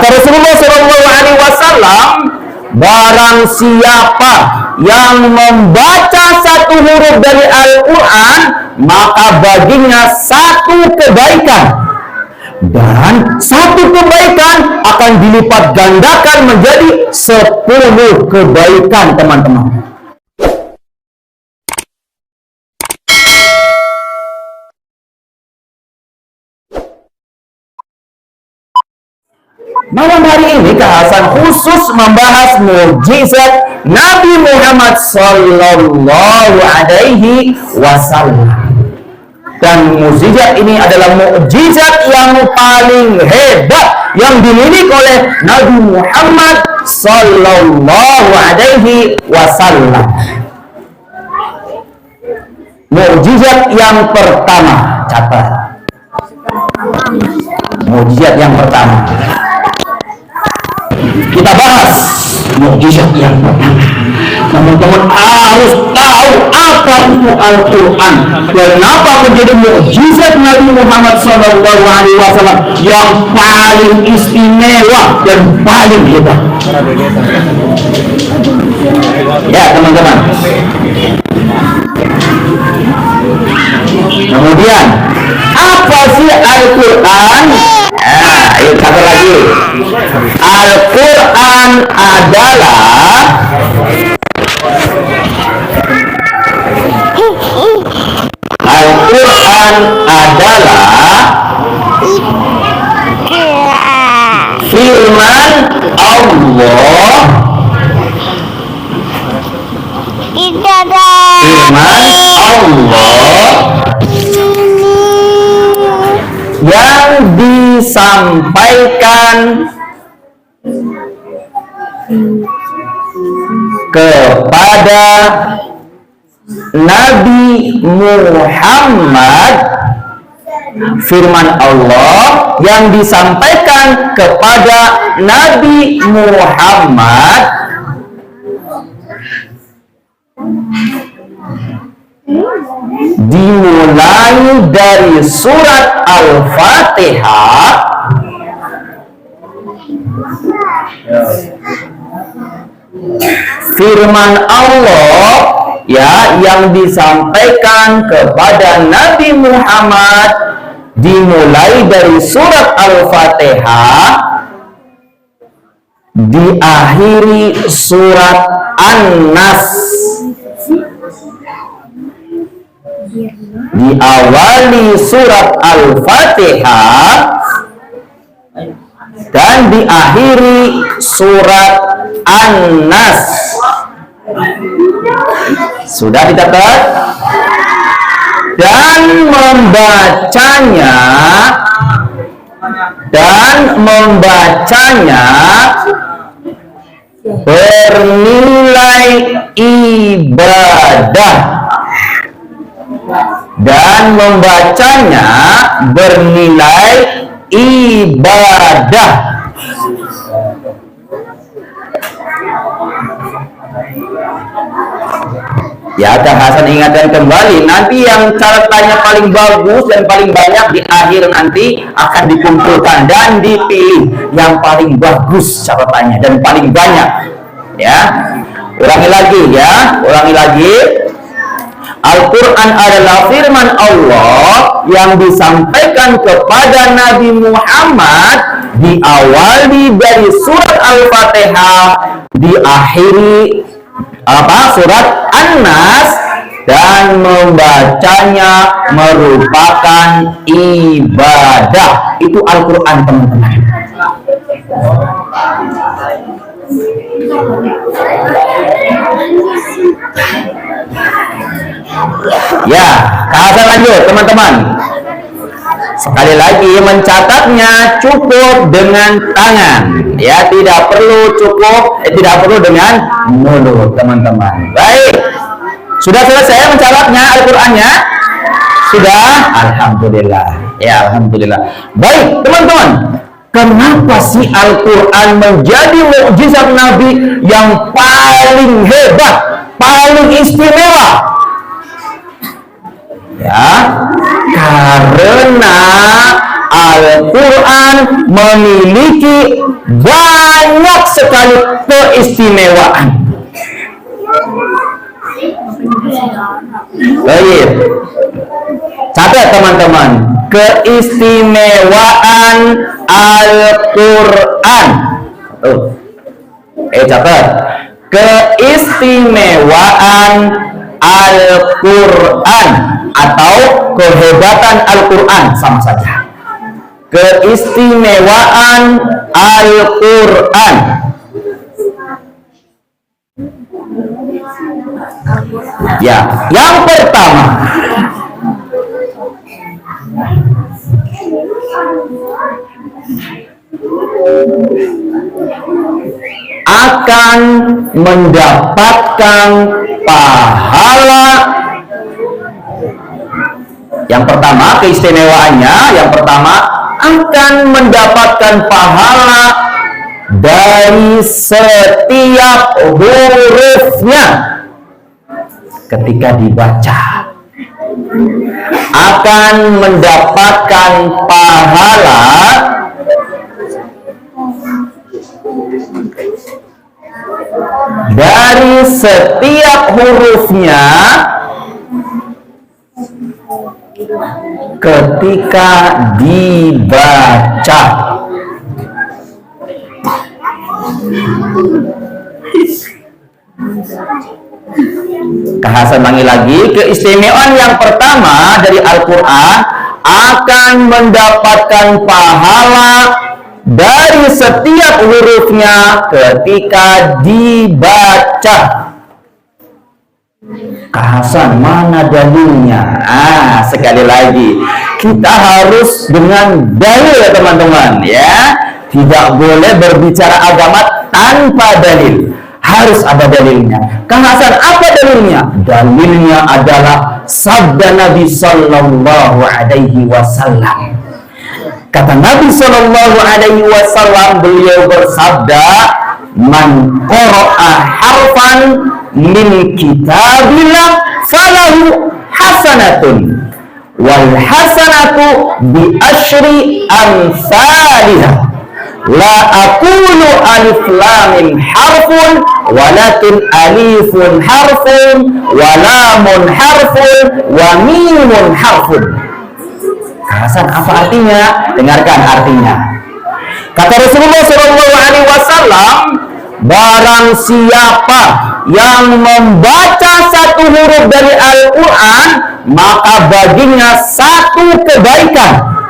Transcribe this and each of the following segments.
Kata Rasulullah Shallallahu Alaihi Wasallam, barang siapa yang membaca satu huruf dari Al-Quran, maka baginya satu kebaikan, dan satu kebaikan akan dilipat gandakan menjadi 10 kebaikan, teman-teman. Malam hari ini Kak khusus membahas mukjizat Nabi Muhammad Sallallahu Alaihi Wasallam. Dan mukjizat ini adalah mukjizat yang paling hebat yang dimiliki oleh Nabi Muhammad Sallallahu Alaihi Wasallam. Mukjizat yang pertama, catat. Mukjizat yang pertama. Kita bahas mukjizat yang pertama. Teman-teman harus tahu apa itu Al-Quran. Kenapa menjadi mukjizat Nabi Muhammad SAW yang paling istimewa dan paling hebat. Ya teman-teman. Kemudian apa sih Al-Quran? Ayo kata lagi. Al-Quran adalah firman Allah. Yang disampaikan kepada Nabi Muhammad, firman Allah yang disampaikan kepada Nabi Muhammad dimulai dari surat Al-Fatihah firman Allah ya yang disampaikan kepada Nabi Muhammad dimulai dari surat Al-Fatihah diakhiri surat An-Nas, diawali surat Al-Fatihah dan diakhiri surat An-Nas. Sudah dicatat? Dan membacanya bernilai ibadah, dan membacanya bernilai ibadah. Ya, Kang Hasan ingatkan kembali, nanti yang catatannya paling bagus dan paling banyak di akhir nanti akan dikumpulkan dan dipilih yang paling bagus catatannya dan paling banyak. Ya, ulangi lagi. Al-Quran adalah firman Allah yang disampaikan kepada Nabi Muhammad diawali dari surat Al-Fatihah, diakhiri surat An-Nas, dan membacanya merupakan ibadah. Itu Al-Quran, teman-teman. Ya, Hasan lanjut, teman-teman. Sekali lagi, mencatatnya cukup dengan tangan, ya, tidak perlu dengan mulut, teman-teman. Baik, sudah selesai mencatatnya Al-Qurannya? Sudah? Alhamdulillah. Ya, alhamdulillah. Baik, teman-teman. Kenapa sih Al-Quran menjadi mukjizat Nabi yang paling hebat, paling istimewa? Ya, karena Al-Quran memiliki banyak sekali keistimewaan. Baik, catat teman-teman, keistimewaan Al-Quran. Catat, keistimewaan Al-Quran atau kehebatan Al-Quran sama saja. Keistimewaan Al-Quran. Ya, yang pertama, akan mendapatkan pahala. Yang pertama, keistimewaannya, yang pertama akan mendapatkan pahala dari setiap hurufnya ketika dibaca. Akan mendapatkan pahala dari setiap hurufnya ketika dibaca. Kak Hasan ulangi lagi, keistimewaan yang pertama dari Al-Quran akan mendapatkan pahala dari setiap hurufnya ketika dibaca. Kak Hasan, mana dalilnya? Sekali lagi, kita harus dengan dalil ya teman-teman ya. Tidak boleh berbicara agama tanpa dalil. Harus ada dalilnya. Kak Hasan, apa dalilnya? Dalilnya adalah sabda Nabi Sallallahu Alaihi Wasallam. Kata Nabi Sallallahu Alaihi Wasallam, beliau bersabda, man qara'a harfan min kitabillah falahu hasanatun wal hasanatu bi asyri amsalihah. La aqulu alif lam mim harfun walakin alifun harfun wa lamun harfun wa mimun harfun. Hasan, apa artinya? Dengarkan artinya. Kata Rasulullah SAW, barang siapa yang membaca satu huruf dari Al-Quran, maka baginya satu kebaikan.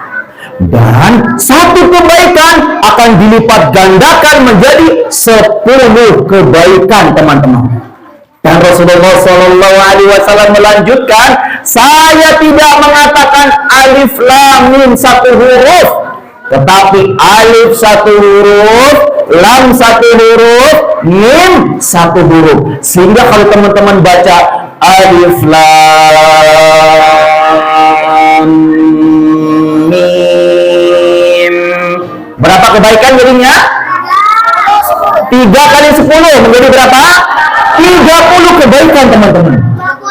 Dan satu kebaikan akan dilipat gandakan menjadi 10 kebaikan, teman-teman. Dan Rasulullah SAW melanjutkan, saya tidak mengatakan alif lam mim satu huruf, tetapi alif satu huruf, lam satu huruf, mim satu huruf. Sehingga kalau teman-teman baca alif lam mim, berapa kebaikan jadinya? 3 kali 10 menjadi berapa? 30 kebaikan, teman-teman.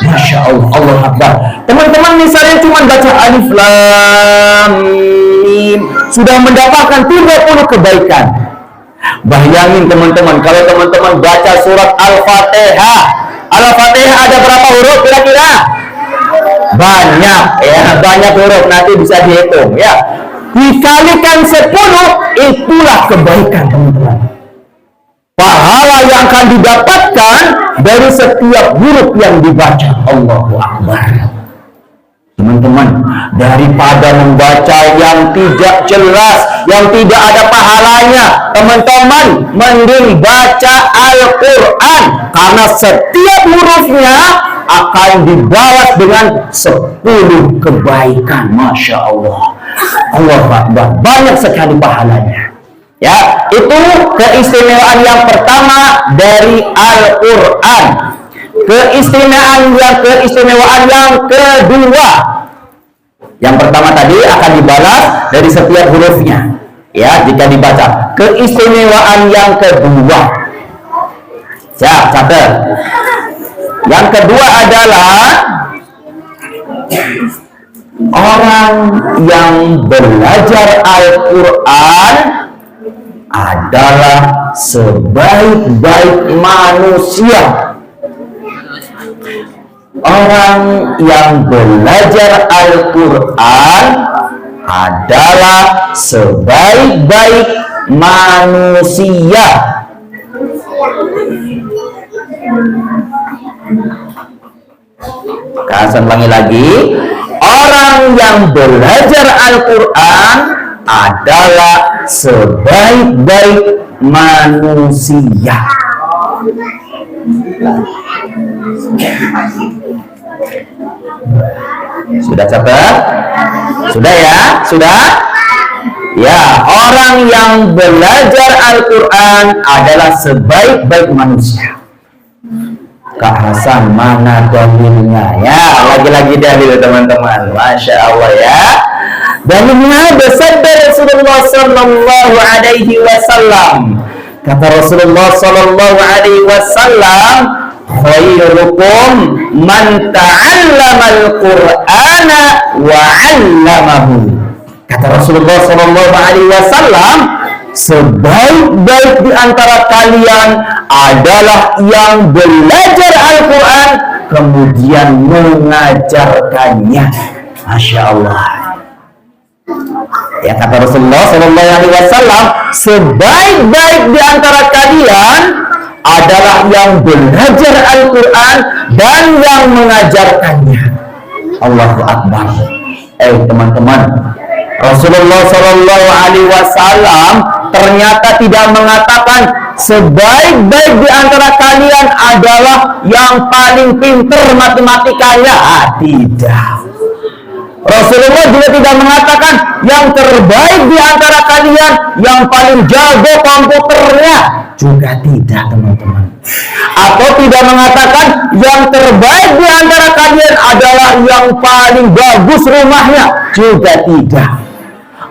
Masya Allah, Allah Akbar. Teman-teman misalnya cuma baca alif lam mim, sudah mendapatkan 30 kebaikan. Bayangin teman-teman, kalau teman-teman baca surat Al-Fatihah. Al-Fatihah ada berapa huruf kira-kira? Banyak ya, banyak huruf, nanti bisa dihitung ya. Dikalikan 10, itulah kebaikan, teman-teman. Pahala yang akan didapatkan dari setiap huruf yang dibaca. Allahu Akbar. Teman-teman, daripada membaca yang tidak jelas, yang tidak ada pahalanya, teman-teman mending baca Al-Quran, karena setiap hurufnya akan dibalas dengan 10 kebaikan. Masya Allah. Allahu Akbar. Banyak sekali pahalanya. Ya, itu keistimewaan yang pertama dari Al-Quran. Keistimewaan yang kedua. Yang pertama tadi akan dibalas dari setiap hurufnya. Ya, jika dibaca. Keistimewaan yang kedua. Catat. Yang kedua adalah orang yang belajar Al-Quran adalah sebaik-baik manusia. Orang yang belajar Al-Quran adalah sebaik-baik manusia. Saya ulangi lagi. Orang yang belajar Al-Quran adalah sebaik-baik manusia. Sudah catat? Sudah ya? Sudah? Ya, orang yang belajar Al-Quran adalah sebaik-baik manusia. Kak Hasan, mana dalilnya? Ya, lagi-lagi dalil teman-teman. Masya Allah ya. Dalilnya bersabda Rasulullah Sallallahu Alaihi Wasallam. Kata Rasulullah Sallallahu Alaihi Wasallam, khairukum man ta'allama al-Qur'ana wa 'allamahu. Kata Rasulullah Sallallahu Alaihi Wasallam, sebaik-baik di antara kalian adalah yang belajar Al-Quran kemudian mengajarkannya. Masya Allah. Ya, kata Rasulullah Sallallahu Alaihi Wasallam, sebaik-baik di antara kalian adalah yang belajar Al-Quran dan yang mengajarkannya. Allahu Akbar. Teman-teman, Rasulullah Sallallahu Alaihi Wasallam ternyata tidak mengatakan sebaik-baik di antara kalian adalah yang paling pintar matematikanya. Tidak. Rasulullah juga tidak mengatakan yang terbaik di antara kalian yang paling jago komputernya. Juga tidak, teman-teman. Atau tidak mengatakan yang terbaik di antara kalian adalah yang paling bagus rumahnya. Juga tidak.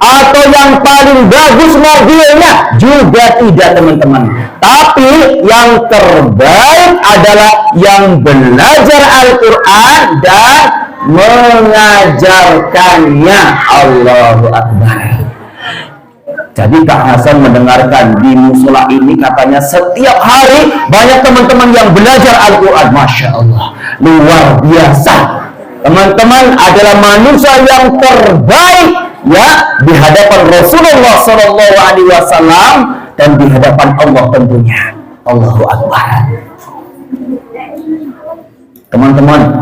Atau yang paling bagus mobilnya. Juga tidak, teman-teman. Tapi yang terbaik adalah yang belajar Al-Quran dan mengajarkannya. Allahu Akbar. Jadi Kak Hasan mendengarkan di musola ini katanya setiap hari banyak teman-teman yang belajar Al-Quran. Masya Allah, luar biasa. Teman-teman adalah manusia yang terbaik ya di hadapan Rasulullah Sallallahu Alaihi Wasallam dan di hadapan Allah tentunya. Allahu Akbar. Teman-teman,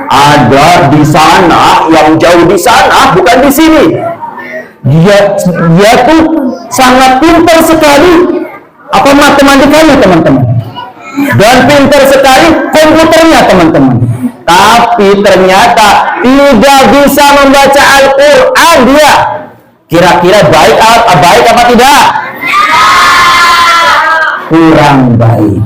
ada di sana yang jauh di sana, bukan di sini. Dia tuh sangat pintar sekali apa matematikanya, teman-teman, dan pintar sekali komputernya, teman-teman. Tapi ternyata tidak bisa membaca Al-Quran dia. Kira-kira baik apa tidak? Kurang baik.